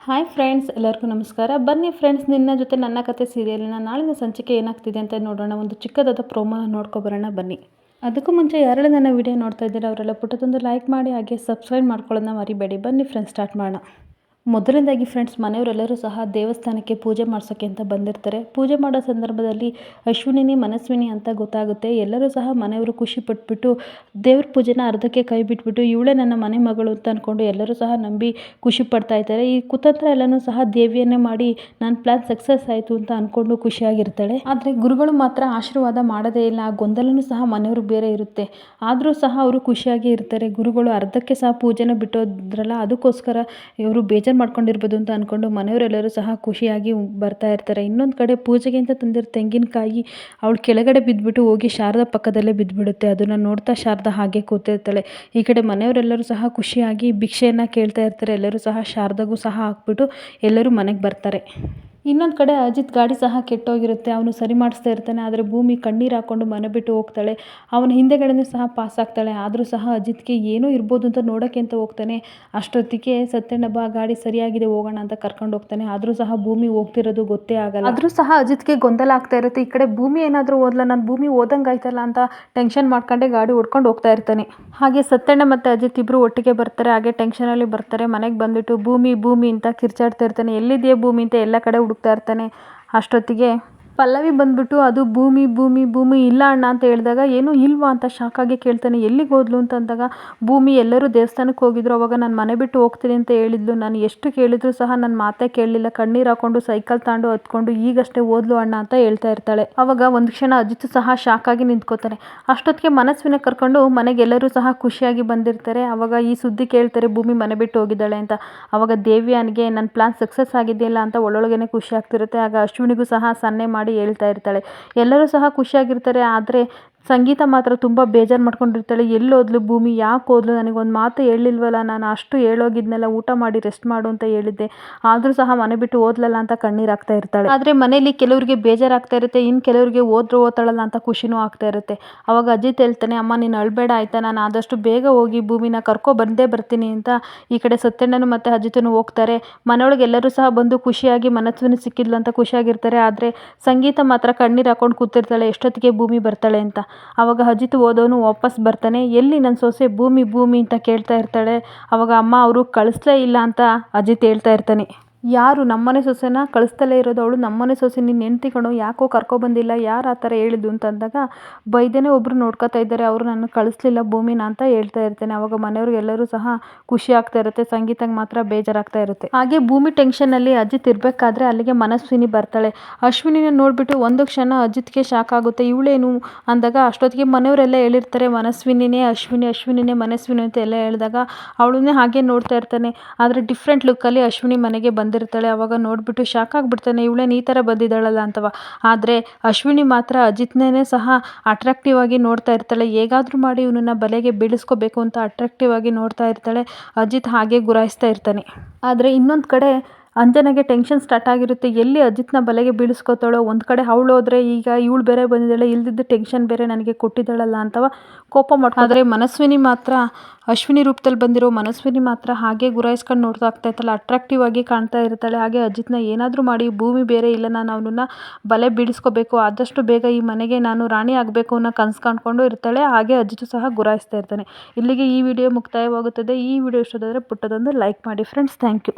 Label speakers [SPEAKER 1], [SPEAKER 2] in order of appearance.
[SPEAKER 1] Hi friends, ಎಲ್ಲರಿಗೂ ನಮಸ್ಕಾರ. ಬನ್ನಿ ಫ್ರೆಂಡ್ಸ್, ನಿನ್ನ ಜೊತೆ ನನ್ನ ಕತೆ ಸೀರಿಯಲಿನ ನಾಳಿನ ಸಂಚಿಕೆ ಏನಾಗ್ತಿದೆ ಅಂತ ನೋಡೋಣ. ಒಂದು ಚಿಕ್ಕದಾದ ಪ್ರೋಮೋನ ನೋಡ್ಕೊಬರೋಣ ಬನ್ನಿ. ಅದಕ್ಕೂ ಮುಂಚೆ ಯಾರೆಲ್ಲ ನನ್ನ ವಿಡಿಯೋ ನೋಡ್ತಾ ಇದ್ದೀರಾ ಅವರೆಲ್ಲ ಪುಟ್ಟದೊಂದು ಲೈಕ್ ಮಾಡಿ, ಹಾಗೆ ಸಬ್ಸ್ಕ್ರೈಬ್ ಮಾಡ್ಕೊಳ್ಳೋದನ್ನ ಮರಿಬೇಡಿ. ಬನ್ನಿ ಫ್ರೆಂಡ್ಸ್, ಸ್ಟಾರ್ಟ್ ಮಾಡೋಣ. ಮೊದಲನೇದಾಗಿ ಫ್ರೆಂಡ್ಸ್, ಮನೆಯವರೆಲ್ಲರೂ ಸಹ ದೇವಸ್ಥಾನಕ್ಕೆ ಪೂಜೆ ಮಾಡ್ಸೋಕ್ಕೆ ಅಂತ ಬಂದಿರ್ತಾರೆ. ಪೂಜೆ ಮಾಡೋ ಸಂದರ್ಭದಲ್ಲಿ ಅಶ್ವಿನಿ ಮನಸ್ವಿನಿ ಅಂತ ಗೊತ್ತಾಗುತ್ತೆ. ಎಲ್ಲರೂ ಸಹ ಮನೆಯವರು ಖುಷಿ ಪಟ್ಬಿಟ್ಟು ದೇವ್ರ ಪೂಜೆನ ಅರ್ಧಕ್ಕೆ ಕೈ ಬಿಟ್ಬಿಟ್ಟು ಇವಳೇ ನನ್ನ ಮನೆ ಮಗಳು ಅಂತ ಅಂದ್ಕೊಂಡು ಎಲ್ಲರೂ ಸಹ ನಂಬಿ ಖುಷಿ ಪಡ್ತಾ ಇದ್ದಾರೆ. ಈ ಕುತಂತ್ರ ಎಲ್ಲನೂ ಸಹ ದೇವಿಯನ್ನೇ ಮಾಡಿ ನನ್ನ ಪ್ಲಾನ್ ಸಕ್ಸಸ್ ಆಯಿತು ಅಂತ ಅಂದ್ಕೊಂಡು ಖುಷಿಯಾಗಿರ್ತಾಳೆ. ಆದರೆ ಗುರುಗಳು ಮಾತ್ರ ಆಶೀರ್ವಾದ ಮಾಡೋದೇ ಇಲ್ಲ. ಆ ಗೊಂದಲನೂ ಸಹ ಮನೆಯವ್ರಿಗೆ ಬೇರೆ ಇರುತ್ತೆ. ಆದರೂ ಸಹ ಅವರು ಖುಷಿಯಾಗಿ ಇರ್ತಾರೆ. ಗುರುಗಳು ಅರ್ಧಕ್ಕೆ ಸಹ ಪೂಜೆನ ಬಿಟ್ಟೋದ್ರಲ್ಲ, ಅದಕ್ಕೋಸ್ಕರ ಇವರು ಬೇಜಾರು ಮಾಡ್ಕೊಂಡಿರ್ಬೋದು ಅಂತ ಅಂದ್ಕೊಂಡು ಮನೆಯವರೆಲ್ಲರೂ ಸಹ ಖುಷಿಯಾಗಿ ಬರ್ತಾ ಇರ್ತಾರೆ. ಇನ್ನೊಂದು ಕಡೆ ಪೂಜೆಗೆ ಅಂತ ತಂದಿರೋ ತೆಂಗಿನಕಾಯಿ ಅವಳು ಕೆಳಗಡೆ ಬಿದ್ದುಬಿಟ್ಟು ಹೋಗಿ ಶಾರದಾ ಪಕ್ಕದಲ್ಲೇ ಬಿದ್ದುಬಿಡುತ್ತೆ. ಅದನ್ನು ನೋಡ್ತಾ ಶಾರದಾ ಹಾಗೆ ಕೂತಿರ್ತಾಳೆ. ಈ ಕಡೆ ಮನೆಯವರೆಲ್ಲರೂ ಸಹ ಖುಷಿಯಾಗಿ ಭಿಕ್ಷೆಯನ್ನು ಕೇಳ್ತಾ ಇರ್ತಾರೆ. ಎಲ್ಲರೂ ಸಹ ಶಾರದಾಗೂ ಸಹ ಹಾಕ್ಬಿಟ್ಟು ಎಲ್ಲರೂ ಮನೆಗೆ ಬರ್ತಾರೆ. ಇನ್ನೊಂದು ಕಡೆ ಅಜಿತ್ ಗಾಡಿ ಸಹ ಕೆಟ್ಟೋಗಿರುತ್ತೆ. ಅವನು ಸರಿ ಮಾಡಿಸ್ತಾ ಇರ್ತಾನೆ. ಆದರೆ ಭೂಮಿ ಕಣ್ಣೀರು ಹಾಕ್ಕೊಂಡು ಮನೆ ಬಿಟ್ಟು ಹೋಗ್ತಾಳೆ. ಅವನ ಹಿಂದೆಗಡೆನೂ ಸಹ ಪಾಸ್ ಆಗ್ತಾಳೆ. ಆದರೂ ಸಹ ಅಜಿತ್ಗೆ ಏನೋ ಇರ್ಬೋದು ಅಂತ ನೋಡೋಕ್ಕೆ ಅಂತ ಹೋಗ್ತಾನೆ. ಅಷ್ಟೊತ್ತಿಗೆ ಸತ್ಯಣ್ಣ ಬಾ, ಗಾಡಿ ಸರಿಯಾಗಿದೆ ಹೋಗೋಣ ಅಂತ ಕರ್ಕೊಂಡು ಹೋಗ್ತಾನೆ. ಆದರೂ ಸಹ ಭೂಮಿ ಹೋಗ್ತಿರೋದು ಗೊತ್ತೇ ಆಗಲ್ಲ. ಆದರೂ ಸಹ ಅಜಿತ್ಗೆ ಗೊಂದಲ ಆಗ್ತಾ ಇರುತ್ತೆ. ಈ ಕಡೆ ಭೂಮಿ ಏನಾದರೂ ಓದ್ಲ, ನಾನು ಭೂಮಿ ಓದಂಗೆ ಆಯ್ತಲ್ಲ ಅಂತ ಟೆನ್ಷನ್ ಮಾಡ್ಕೊಂಡೆ ಗಾಡಿ ಓಡ್ಕೊಂಡು ಹೋಗ್ತಾ ಇರ್ತಾನೆ. ಹಾಗೆ ಸತ್ಯಣ್ಣ ಮತ್ತು ಅಜಿತ್ ಇಬ್ಬರು ಒಟ್ಟಿಗೆ ಬರ್ತಾರೆ. ಹಾಗೆ ಟೆನ್ಷನಲ್ಲಿ ಬರ್ತಾರೆ. ಮನೆಗೆ ಬಂದುಬಿಟ್ಟು ಭೂಮಿ ಭೂಮಿ ಅಂತ ಕಿರ್ಚಾಡ್ತಾ ಇರ್ತಾನೆ. ಎಲ್ಲಿದೆಯಾ ಭೂಮಿ ಅಂತ ಎಲ್ಲ ಕಡೆ ಹುಡುಕ್ತಾ ಇರ್ತಾನೆ. ಅಷ್ಟೊತ್ತಿಗೆ ಪಲ್ಲವಿ ಬಂದ್ಬಿಟ್ಟು ಅದು ಭೂಮಿ ಭೂಮಿ ಭೂಮಿ ಇಲ್ಲ ಅಣ್ಣ ಅಂತ ಹೇಳಿದಾಗ ಏನು ಇಲ್ವಾ ಅಂತ ಶಾಕಾಗಿ ಕೇಳ್ತಾನೆ. ಎಲ್ಲಿಗೆ ಹೋದ್ಲು ಅಂತ ಅಂದಾಗ ಭೂಮಿ ಎಲ್ಲರೂ ದೇವಸ್ಥಾನಕ್ಕೆ ಹೋಗಿದ್ರು, ಅವಾಗ ನಾನು ಮನೆ ಬಿಟ್ಟು ಹೋಗ್ತೀನಿ ಅಂತ ಹೇಳಿದ್ಲು. ನಾನು ಎಷ್ಟು ಕೇಳಿದ್ರು ಸಹ ನನ್ನ ಮಾತೇ ಕೇಳಲಿಲ್ಲ. ಕಣ್ಣೀರು ಹಾಕೊಂಡು ಸೈಕಲ್ ತಗೊಂಡು ಹತ್ಕೊಂಡು ಈಗಷ್ಟೇ ಓದ್ಲು ಅಣ್ಣ ಅಂತ ಹೇಳ್ತಾ ಇರ್ತಾಳೆ. ಅವಾಗ ಒಂದು ಕ್ಷಣ ಅಜಿತ್ ಸಹ ಶಾಕಾಗಿ ನಿಂತ್ಕೋತಾನೆ. ಅಷ್ಟೊತ್ತಿಗೆ ಮನಸ್ವಿನ ಕರ್ಕೊಂಡು ಮನೆಗೆ ಎಲ್ಲರೂ ಸಹ ಖುಷಿಯಾಗಿ ಬಂದಿರ್ತಾರೆ. ಅವಾಗ ಈ ಸುದ್ದಿ ಕೇಳ್ತಾರೆ, ಭೂಮಿ ಮನೆ ಬಿಟ್ಟು ಹೋಗಿದ್ದಾಳೆ ಅಂತ. ಅವಾಗ ದೇವ್ಯಾನಿಗೆ ನನ್ನ ಪ್ಲಾನ್ ಸಕ್ಸಸ್ ಆಗಿದೆಯಲ್ಲ ಅಂತ ಒಳೊಳಗೇನೆ ಖುಷಿ ಆಗ್ತಿರುತ್ತೆ. ಆಗ ಅಶ್ವಿನಿಗೂ ಸಹ ಸನ್ನೆ ಮಾಡಿ ಹೇಳ್ತಾ ಇರ್ತಾಳೆ. ಎಲ್ಲರೂ ಸಹ ಖುಷಿಯಾಗಿರ್ತಾರೆ. ಆದರೆ ಸಂಗೀತ ಮಾತ್ರ ತುಂಬ ಬೇಜಾರು ಮಾಡ್ಕೊಂಡಿರ್ತಾಳೆ. ಎಲ್ಲೋದ್ಲು ಭೂಮಿ, ಯಾಕೆ ಹೋದ್ಲು, ನನಗೊಂದು ಮಾತು ಹೇಳಿಲ್ವಲ್ಲ, ನಾನು ಅಷ್ಟು ಹೇಳೋಗಿದ್ನೆಲ್ಲ, ಊಟ ಮಾಡಿ ರೆಸ್ಟ್ ಮಾಡು ಅಂತ ಹೇಳಿದ್ದೆ, ಆದರೂ ಸಹ ಮನೆ ಬಿಟ್ಟು ಓದ್ಲಲ್ಲ ಅಂತ ಕಣ್ಣೀರು ಹಾಕ್ತಾ ಇರ್ತಾಳೆ. ಆದರೆ ಮನೇಲಿ ಕೆಲವರಿಗೆ ಬೇಜಾರಾಗ್ತಾ ಇರುತ್ತೆ, ಇನ್ನು ಕೆಲವರಿಗೆ ಓದ್ತಾಳಲ್ಲ ಅಂತ ಖುಷಿನೂ ಆಗ್ತಾ ಇರುತ್ತೆ. ಅವಾಗ ಅಜಿತ್ ಹೇಳ್ತಾನೆ, ಅಮ್ಮ ನೀನು ಅಳಬೇಡ ಆಯಿತಾ, ನಾನು ಆದಷ್ಟು ಬೇಗ ಹೋಗಿ ಭೂಮಿನ ಬಂದೇ ಬರ್ತೀನಿ ಅಂತ. ಈ ಕಡೆ ಸತ್ಯಣ್ಣನು ಮತ್ತು ಅಜಿತನು ಹೋಗ್ತಾರೆ. ಮನೆಯೊಳಗೆ ಎಲ್ಲರೂ ಸಹ ಬಂದು ಖುಷಿಯಾಗಿ ಮನಸ್ವಿನಿ ಸಿಕ್ಕಿದ್ಲು ಅಂತ ಖುಷಿಯಾಗಿರ್ತಾರೆ. ಆದರೆ ಸಂಗೀತ ಮಾತ್ರ ಕಣ್ಣೀರು ಹಾಕೊಂಡು ಕೂತಿರ್ತಾಳೆ, ಎಷ್ಟೊತ್ತಿಗೆ ಭೂಮಿ ಬರ್ತಾಳೆ ಅಂತ. ಅವಾಗ ಅಜಿತ್ ಓದೋನು ವಾಪಸ್ ಬರ್ತಾನೆ. ಎಲ್ಲಿ ನನ್ನ ಸೊಸೆ ಭೂಮಿ ಭೂಮಿ ಅಂತ ಕೇಳ್ತಾ ಇರ್ತಾಳೆ. ಅವಾಗ ಅಮ್ಮ ಅವರು ಕಳಿಸ್ಲೇ ಇಲ್ಲ ಅಂತ ಅಜಿತ್ ಹೇಳ್ತಾ ಇರ್ತಾನೆ. ಯಾರು ನಮ್ಮನೆ ಸೊಸೆನ ಕಳಿಸ್ತಲೇ ಇರೋದು, ಅವಳು ನಮ್ಮನೆ ಸೊಸೆ, ನಿನ್ನ ಹೆಂಡ್ತಿ ಕಣೋ, ಯಾಕೋ ಕರ್ಕೊಬಂದಿಲ್ಲ, ಯಾರು ಆ ಥರ ಹೇಳಿದ್ದು ಅಂತ ಅಂದಾಗ ಬೈದೇನೆ ಒಬ್ಬರು ನೋಡ್ಕೊತಾ ಇದ್ದಾರೆ, ಅವರು ನನ್ನ ಕಳಿಸ್ಲಿಲ್ಲ ಭೂಮಿನ ಅಂತ ಹೇಳ್ತಾ ಇರ್ತೇನೆ. ಅವಾಗ ಮನೆಯವ್ರಿಗೆ ಎಲ್ಲರೂ ಸಹ ಖುಷಿ ಆಗ್ತಾ ಇರುತ್ತೆ. ಸಂಗೀತಕ್ಕೆ ಮಾತ್ರ ಬೇಜಾರಾಗ್ತಾ ಇರುತ್ತೆ. ಹಾಗೆ ಭೂಮಿ ಟೆನ್ಷನ್ನಲ್ಲಿ ಅಜಿತ್ ಇರಬೇಕಾದ್ರೆ ಅಲ್ಲಿಗೆ ಮನಸ್ವಿನಿ ಬರ್ತಾಳೆ. ಅಶ್ವಿನಿನ ನೋಡಿಬಿಟ್ಟು ಒಂದು ಕ್ಷಣ ಅಜಿತ್ಗೆ ಶಾಕ್ ಆಗುತ್ತೆ. ಇವಳೇನು ಅಂದಾಗ ಅಷ್ಟೊತ್ತಿಗೆ ಮನೆಯವರೆಲ್ಲ ಹೇಳಿರ್ತಾರೆ, ಮನಸ್ವಿನಿನೇ ಅಶ್ವಿನಿನೇ ಮನಸ್ವಿನಿ ಅಂತ ಎಲ್ಲ ಹೇಳಿದಾಗ ಅವಳನ್ನೇ ಹಾಗೆ ನೋಡ್ತಾ ಇರ್ತಾನೆ. ಆದರೆ ಡಿಫ್ರೆಂಟ್ ಲುಕ್ಕಲ್ಲಿ ಅಶ್ವಿನಿ ಮನೆಗೆ ಬಂದಿರ್ತಾಳೆ. ಅವಾಗ ನೋಡಿಬಿಟ್ಟು ಶಾಕ್ ಆಗಿಬಿಡ್ತಾನೆ, ಇವಳೇನು ಈ ಥರ ಬಂದಿದ್ದಾಳಲ್ಲ ಅಂತವ. ಆದರೆ ಅಶ್ವಿನಿ ಮಾತ್ರ ಅಜಿತ್ನೇ ಸಹ ಅಟ್ರಾಕ್ಟಿವ್ ಆಗಿ ನೋಡ್ತಾ ಇರ್ತಾಳೆ. ಹೇಗಾದರೂ ಮಾಡಿ ಇವನನ್ನು ಬಲೆಗೆ ಬೀಳಿಸ್ಕೋಬೇಕು ಅಂತ ಅಟ್ರಾಕ್ಟಿವ್ ಆಗಿ ನೋಡ್ತಾ ಇರ್ತಾಳೆ. ಅಜಿತ್ ಹಾಗೆ ಗುರಾಯಿಸ್ತಾ ಇರ್ತಾನೆ. ಆದರೆ ಇನ್ನೊಂದು ಕಡೆ ಅಂಜನಾಗೆ ಟೆನ್ಷನ್ ಸ್ಟಾರ್ಟ್ ಆಗಿರುತ್ತೆ. ಎಲ್ಲಿ ಅಜಿತ್ನ ಬಲೆಗೆ ಬೀಳಿಸ್ಕೋತಾಳೋ, ಒಂದು ಕಡೆ ಅವಳು ಹೋದರೆ ಈಗ ಇವಳು ಬೇರೆ ಬಂದಿದ್ದಾಳೆ, ಇಲ್ದಿದ್ದು ಟೆನ್ಷನ್ ಬೇರೆ ನನಗೆ ಕೊಟ್ಟಿದ್ದಾಳಲ್ಲ ಅಂತವ ಕೋಪ ಮಾಡ್ಕೊ. ಆದರೆ ಮನಸ್ವಿನಿ ಮಾತ್ರ ಅಶ್ವಿನಿ ರೂಪದಲ್ಲಿ ಬಂದಿರೋ ಮನಸ್ವಿನಿ ಮಾತ್ರ ಹಾಗೆ ಗುರಾಯಿಸ್ಕೊಂಡು ನೋಡ್ತಾ ಆಗ್ತಾ ಇತ್ತಲ್ಲ, ಅಟ್ರಾಕ್ಟಿವ್ ಆಗಿ ಕಾಣ್ತಾ ಇರ್ತಾಳೆ. ಹಾಗೆ ಅಜಿತ್ನ ಏನಾದರೂ ಮಾಡಿ ಭೂಮಿ ಬೇರೆ ಇಲ್ಲ, ನಾನು ಅವನನ್ನು ಬಲೆ ಬೀಳಿಸ್ಕೋಬೇಕು, ಆದಷ್ಟು ಬೇಗ ಈ ಮನೆಗೆ ನಾನು ರಾಣಿ ಆಗಬೇಕು ಅನ್ನೋ ಕನಸು ಕಾಣ್ಕೊಂಡು ಇರ್ತಾಳೆ. ಹಾಗೆ ಅಜಿತ್ ಸಹ ಗುರಾಯಿಸ್ತಾ ಇರ್ತಾನೆ. ಇಲ್ಲಿಗೆ ಈ ವಿಡಿಯೋ ಮುಕ್ತಾಯವಾಗುತ್ತದೆ. ಈ ವಿಡಿಯೋ ಇಷ್ಟವಾದರೆ ಪುಟ್ಟದೊಂದು ಲೈಕ್ ಮಾಡಿ ಫ್ರೆಂಡ್ಸ್. Thank you.